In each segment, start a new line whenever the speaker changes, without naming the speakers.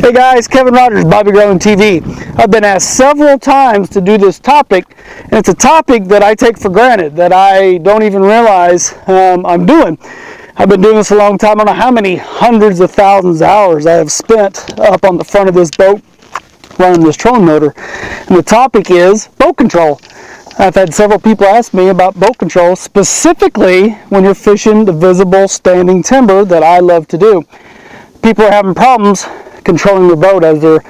Hey guys, Kevin Rogers, Bobby Garland TV. I've been asked several times to do this topic, and it's a topic that I take for granted, that I don't even realize I'm doing. I've been doing this a long time. I don't know how many hundreds of thousands of hours I have spent up on the front of this boat running this trolling motor. And the topic is boat control. I've had several people ask me about boat control, specifically when you're fishing the visible standing timber that I love to do. People are having problems controlling their boat as they're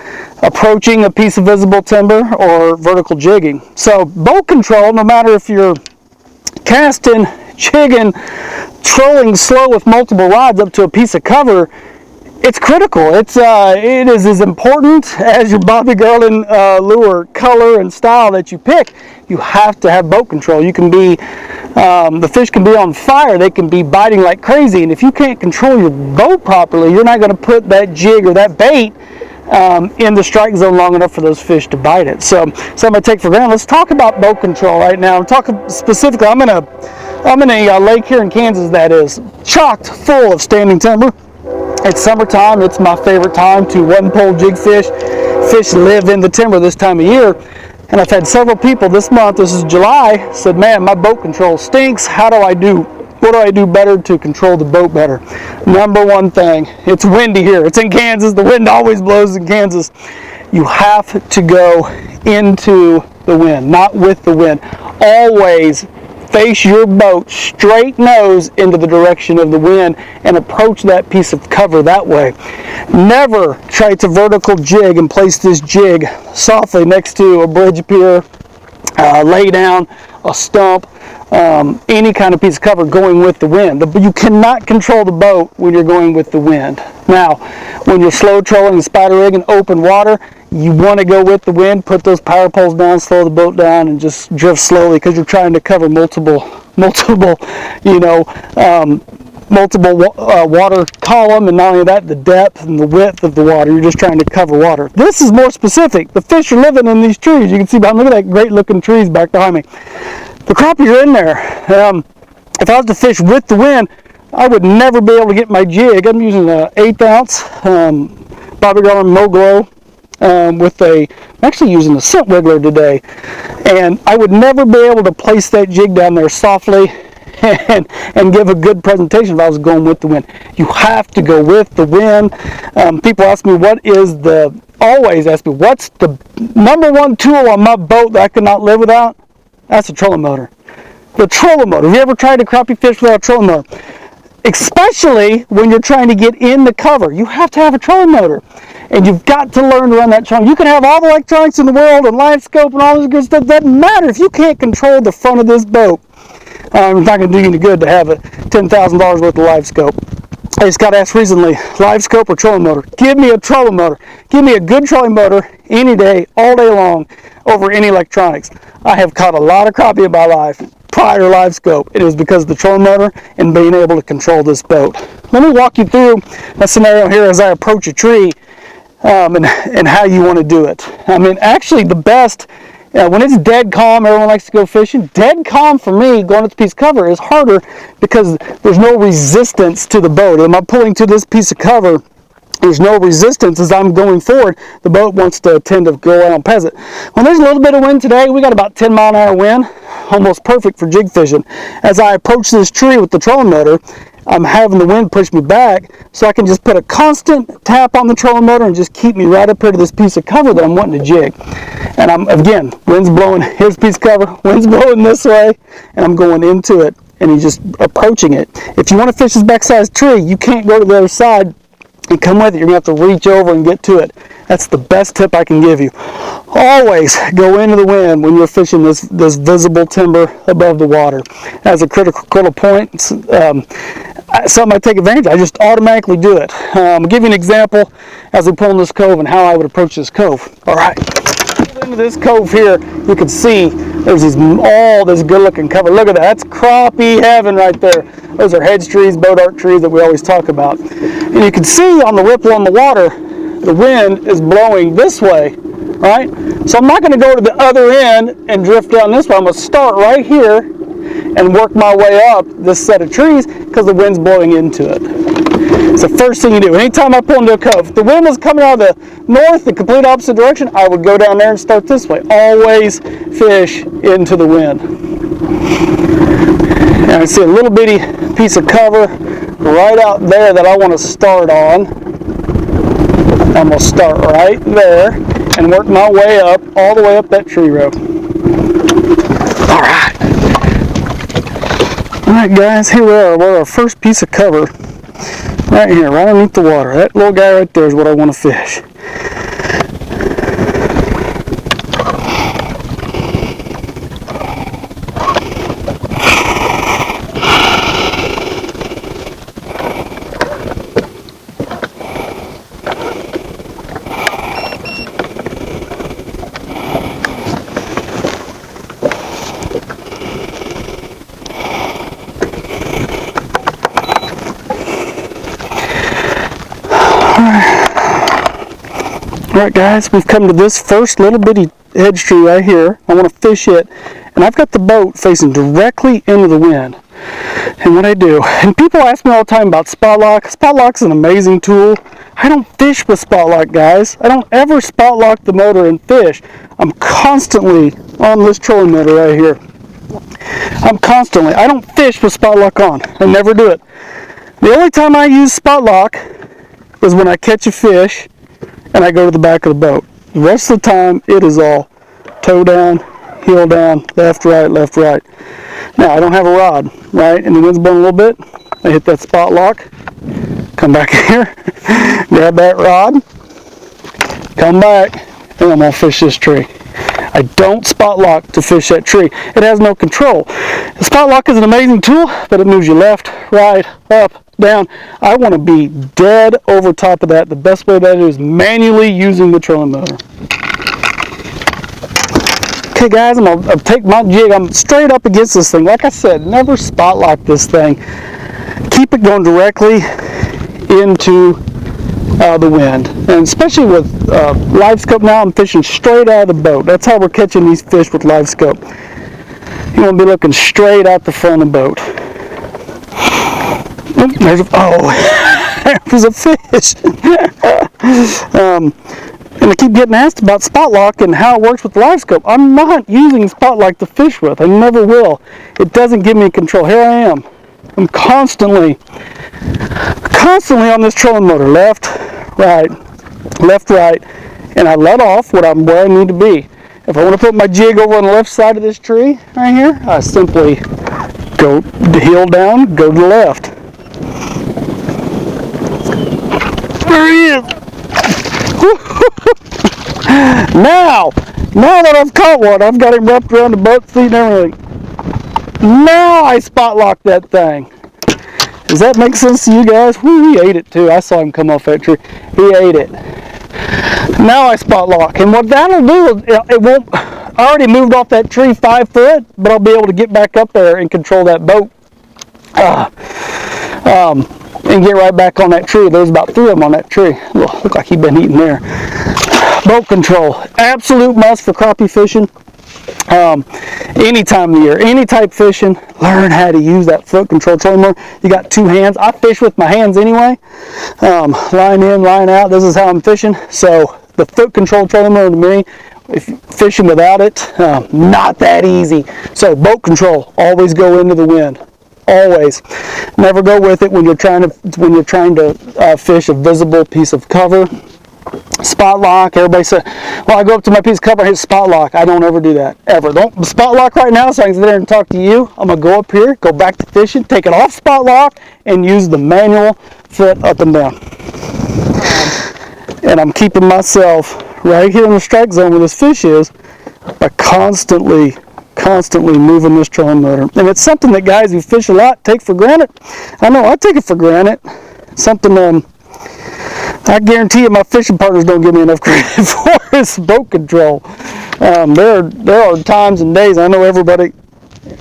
approaching a piece of visible timber or vertical jigging. So boat control, no matter if you're casting, jigging, trolling slow with multiple rods up to a piece of cover, it's critical. It is as important as your Bobby Garland lure color and style that you pick. You have to have boat control. You can be, the fish can be on fire. They can be biting like crazy. And if you can't control your boat properly, you're not going to put that jig or that bait in the strike zone long enough for those fish to bite it. So I'm going to take for granted. Let's talk about boat control right now. I'm talking specifically, I'm in a lake here in Kansas that is chocked full of standing timber. It's summertime. It's my favorite time to one pole jig fish. Fish live in the timber this time of year. And I've had several people this month, this is July, said, man, my boat control stinks. What do I do better to control the boat better? Number one thing, it's windy here. It's in Kansas. The wind always blows in Kansas. You have to go into the wind, not with the wind. Always face your boat straight nose into the direction of the wind and approach that piece of cover that way. Never try to vertical jig and place this jig softly next to a bridge pier, lay down, a stump, any kind of piece of cover going with the wind. You cannot control the boat when you're going with the wind. Now, when you're slow trolling and spider rigging open water, you want to go with the wind, put those power poles down, slow the boat down, and just drift slowly because you're trying to cover multiple, water column, and not only that, the depth and the width of the water. You're just trying to cover water. This is more specific. The fish are living in these trees. You can see behind, look at that great looking trees back behind me. The crappie are in there. If I was to fish with the wind, I would never be able to get my jig. I'm using an 1/8 ounce Bobby Garland Mo-Glo. I'm actually using a scent wiggler today, and I would never be able to place that jig down there softly and give a good presentation if I was going with the wind. You have to go with the wind. People ask me, always ask me, what's the number one tool on my boat that I could not live without? That's a trolling motor. The trolling motor. Have you ever tried to crappie fish without a trolling motor? Especially when you're trying to get in the cover. You have to have a trolling motor. And you've got to learn to run that trolling. You can have all the electronics in the world and live scope and all this good stuff. That doesn't matter if you can't control the front of this boat. It's not going to do you any good to have a $10,000 worth of live scope. I just got asked recently, live scope or trolling motor? Give me a trolling motor. Give me a good trolling motor any day, all day long, over any electronics. I have caught a lot of crappie in my life prior live scope. It was because of the trolling motor and being able to control this boat. Let me walk you through a scenario here as I approach a tree and how you want to do it. I mean, actually the best, when it's dead calm, everyone likes to go fishing. Dead calm for me, going up the piece of cover, is harder because there's no resistance to the boat. Am I pulling to this piece of cover? There's no resistance as I'm going forward. The boat wants to tend to go out on peasant. When there's a little bit of wind today, we got about 10 mile an hour wind, almost perfect for jig fishing. As I approach this tree with the trolling motor, I'm having the wind push me back, so I can just put a constant tap on the trolling motor and just keep me right up here to this piece of cover that I'm wanting to jig. And again, wind's blowing, here's a piece of cover, wind's blowing this way, and I'm going into it, and he's just approaching it. If you want to fish this backside tree, you can't go to the other side and come with it. You're going to have to reach over and get to it. That's the best tip I can give you. Always go into the wind when you're fishing this visible timber above the water. That's a critical point. Something I take advantage of. I just automatically do it. I'll give you an example as we pull in this cove and how I would approach this cove. All right. Into this cove here, you can see there's all this good looking cover. Look at that. That's crappie heaven right there. Those are hedge trees, boat arc trees that we always talk about. And you can see on the ripple on the water, the wind is blowing this way, right? So I'm not going to go to the other end and drift down this way. I'm going to start right here and work my way up this set of trees because the wind's blowing into it. It's the first thing you do. Anytime I pull into a cove, if the wind was coming out of the north, the complete opposite direction, I would go down there and start this way. Always fish into the wind. And I see a little bitty piece of cover right out there that I want to start on. I'm going to start right there and work my way up, all the way up that tree row. All right. All right, guys, here we are. We're our first piece of cover right here, right underneath the water. That little guy right there is what I want to fish. Alright guys, we've come to this first little bitty hedge tree right here. I want to fish it, and I've got the boat facing directly into the wind. And what I do, and people ask me all the time about spot lock. Spot lock's an amazing tool. I don't fish with spot lock, guys. I don't ever spot lock the motor and fish. I'm constantly on this trolling motor right here. I don't fish with spot lock on. I never do it. The only time I use spot lock is when I catch a fish and I go to the back of the boat. The rest of the time, it is all toe down, heel down, left, right, left, right. Now, I don't have a rod, right? And the wind's blowing a little bit. I hit that spot lock, come back here, grab that rod, come back, and I'm going to fish this tree. I don't spot lock to fish that tree. It has no control. The spot lock is an amazing tool, but it moves you left, right, up, down. I want to be dead over top of that. The best way to do is manually using the trolling motor. Okay guys, I'm going to take my jig. I'm straight up against this thing. Like I said, never spot lock this thing. Keep it going directly into the wind. And especially with live scope now, I'm fishing straight out of the boat. That's how we're catching these fish with live scope. You want to be looking straight out the front of the boat. There's a fish. And I keep getting asked about spot lock and how it works with the live scope. I'm not using spot lock to fish with. I never will. It doesn't give me control. Here I am. I'm constantly on this trolling motor. Left, right, and I let off where I need to be. If I want to put my jig over on the left side of this tree right here, I simply go the heel down, go to the left. There he is. Now that I've caught one, I've got him wrapped around the boat seat and everything. Now I spot lock that thing. Does that make sense to you guys? Woo, he ate it too. I saw him come off that tree. He ate it. Now I spot lock. And what that'll do is it won't, I already moved off that tree 5 foot, but I'll be able to get back up there and control that boat. And get right back on that tree. There's about 3 of them on that tree. Look like he'd been eating there. Boat control, absolute must for crappie fishing. Any time of the year, any type fishing, learn how to use that foot control trolling motor. You got 2 hands. I fish with my hands anyway. Line in, line out. This is how I'm fishing. So the foot control trolling motor to me, if you're fishing without it, not that easy. So boat control, always go into the wind. Always. Never go with it when you're trying to fish a visible piece of cover. Spot lock. Everybody says, well, I go up to my piece of cover and hit spot lock. I don't ever do that. Ever. Don't spot lock right now so I can sit there and talk to you. I'm going to go up here, go back to fishing, take it off spot lock, and use the manual foot up and down. And I'm keeping myself right here in the strike zone where this fish is by constantly moving this trolling motor. And it's something that guys who fish a lot take for granted. I know I take it for granted. Something I guarantee you my fishing partners don't give me enough credit for is boat control. There are times and days, I know everybody,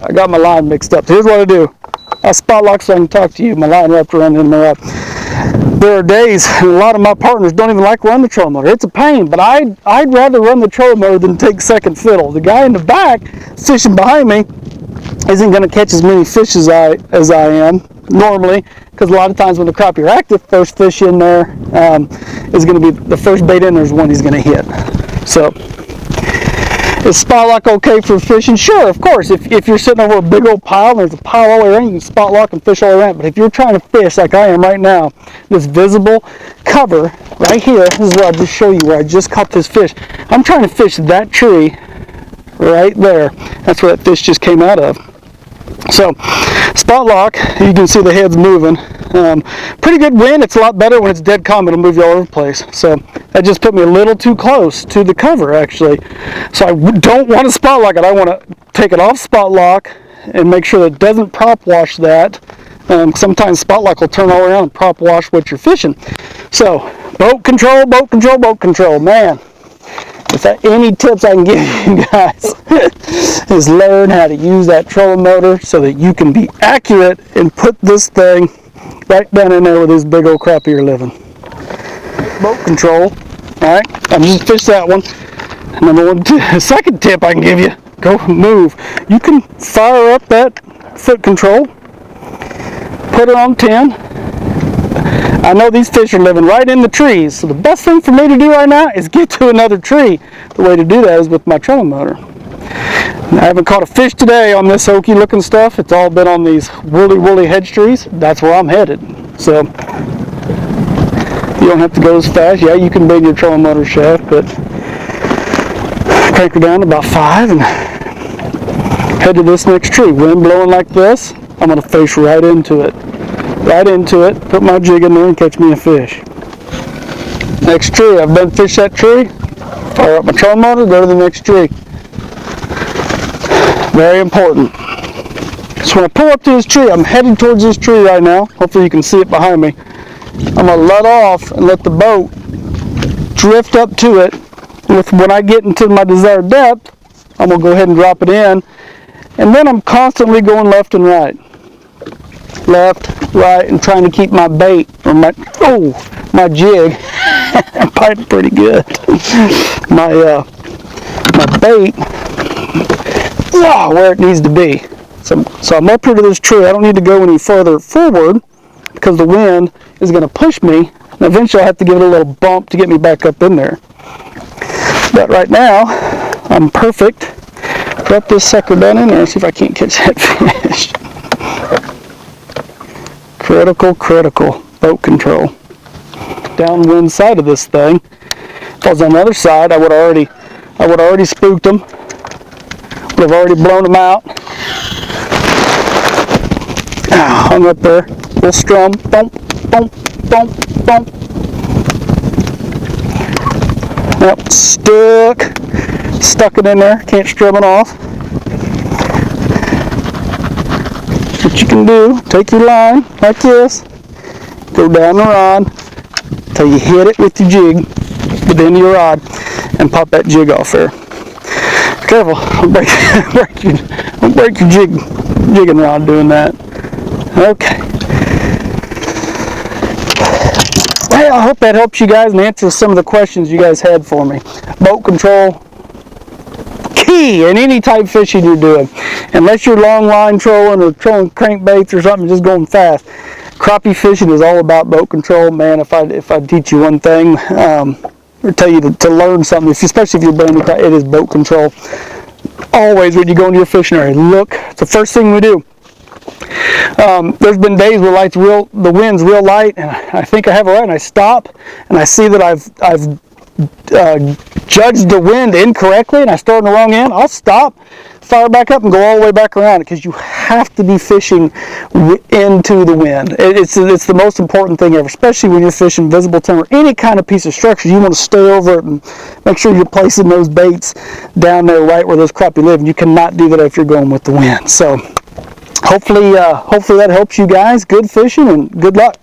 I got my line mixed up. Here's what I do. I spot lock so I can talk to you. My line wrapped around in my up. There are days, and a lot of my partners don't even like running the trolling motor. It's a pain, but I'd rather run the trolling motor than take second fiddle. The guy in the back fishing behind me isn't going to catch as many fish as I am. normally, because a lot of times when the crappie are active, first fish in there is going to be the first bait in there is one he's going to hit. So is spot lock okay for fishing? Sure, of course. If you're sitting over a big old pile and there's a pile all the way around, you can spot lock and fish all around. But if you're trying to fish like I am right now, this visible cover right here, this is where I'll just show you where I just caught this fish. I'm trying to fish that tree right there. That's where that fish just came out of. So spot lock, you can see the head's moving. Pretty good wind. It's a lot better when it's dead calm. It'll move you all over the place. So that just put me a little too close to the cover, actually. So I don't want to spot lock it. I want to take it off spot lock and make sure that it doesn't prop wash that. Sometimes spot lock will turn all around and prop wash what you're fishing. So boat control, boat control, boat control. Man, if there any tips I can give you guys is learn how to use that trolling motor so that you can be accurate and put this thing right down in there where this big old crappie are living. Boat control. Alright, I'm just fish that one. Second tip I can give you, go move. You can fire up that foot control, put it on 10. I know these fish are living right in the trees, so the best thing for me to do right now is get to another tree. The way to do that is with my trolling motor. I haven't caught a fish today on this oaky looking stuff. It's all been on these woolly hedge trees. That's where I'm headed. So you don't have to go as fast. Yeah, you can bend your trolling motor shaft, but crank her down to about 5 and head to this next tree. Wind blowing like this, I'm going to fish right into it. Right into it, put my jig in there and catch me a fish. Next tree, I've done fish that tree, fire up my trolling motor, go to the next tree. Very important. So when I pull up to this tree, I'm headed towards this tree right now. Hopefully you can see it behind me. I'm going to let off and let the boat drift up to it. When I get into my desired depth, I'm going to go ahead and drop it in. And then I'm constantly going left and right. Left, right, and trying to keep my bait, or my jig. I'm biting pretty good. My bait, where it needs to be. So I'm up here to this tree. I don't need to go any further forward because the wind is going to push me. And eventually I have to give it a little bump to get me back up in there. But right now, I'm perfect. Drop this sucker down in there and see if I can't catch that fish. Critical boat control. Downwind side of this thing. If I was on the other side, I would have already spooked them. Would have already blown them out. Hung up there. Little strum. Bump, bump, bump, bump. Yep, stuck it in there. Can't strum it off. What you can do, take your line like this, go down the rod till you hit it with your jig with the end of your rod and pop that jig off there. Careful, don't break your jigging rod doing that. Okay. Well, I hope that helps you guys and answers some of the questions you guys had for me. Boat control, key in any type fishing you're doing. Unless you're long line trolling or trolling crankbaits or something, just going fast. Crappie fishing is all about boat control. Man, if I teach you one thing, or tell you to learn something, especially if you're brand new, it is boat control. Always when you go into your fishing area, look. It's the first thing we do. There's been days where the wind's real light, and I think I have it right, and I stop, and I see that I've judged the wind incorrectly, and I start on the wrong end. I'll stop, fire back up, and go all the way back around it, because you have to be fishing into the wind. It's the most important thing ever, especially when you're fishing visible timber, any kind of piece of structure. You want to stay over it and make sure you're placing those baits down there right where those crappie live, and you cannot do that if you're going with the wind. So hopefully that helps you guys. Good fishing and good luck.